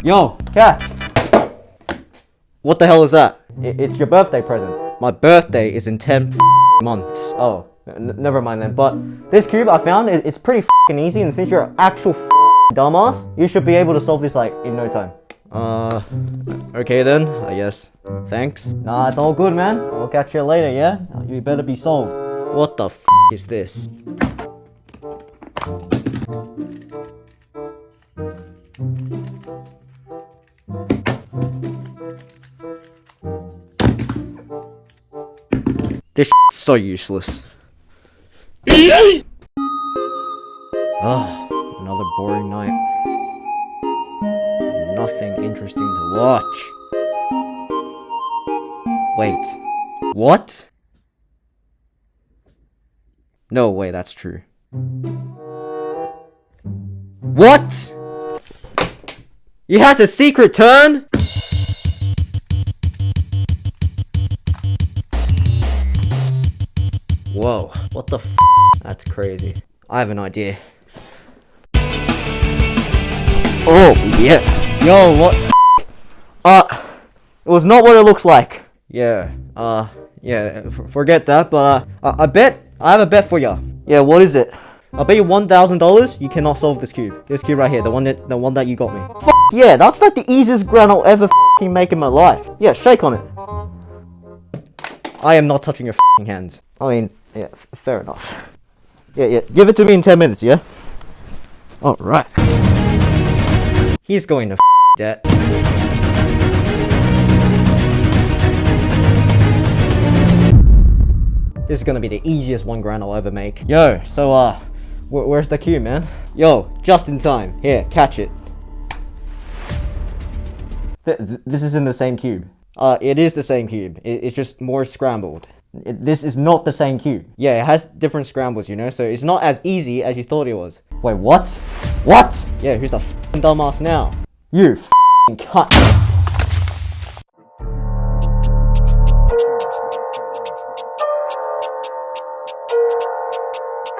Yo, cat! What the hell is that? It's your birthday present. My birthday is in 10 months. Oh, never mind then. But this cube I found, it's pretty easy, and since you're an actual dumbass, you should be able to solve this like in no time. Okay then, I guess. Thanks. Nah, it's all good, man. I'll catch you later, yeah? You better be solved. What the is this? This is so useless. Another boring night. Nothing interesting to watch. Wait, what? No way, that's true. What? He has a secret turn? Whoa, what the f? That's crazy. I have an idea. Oh, yeah. Yo, what it was not what it looks like. Yeah, forget that, but, I have a bet for ya. Yeah, what is it? I'll bet you $1,000 you cannot solve this cube. This cube right here, the one that you got me. Yeah, that's like the easiest ground I'll ever make in my life. Yeah, shake on it. I am not touching your hands. I mean, yeah, fair enough. Yeah, give it to me in 10 minutes, yeah? Alright. He's going to debt. This is gonna be the easiest $1,000 I'll ever make. Yo, so where's the cube, man? Yo, just in time. Here, catch it. This isn't the same cube. It is the same cube. It's just more scrambled. This is not the same cube. Yeah, it has different scrambles, you know, so it's not as easy as you thought it was. Wait, what? What? Yeah, who's the dumbass now? You cunt.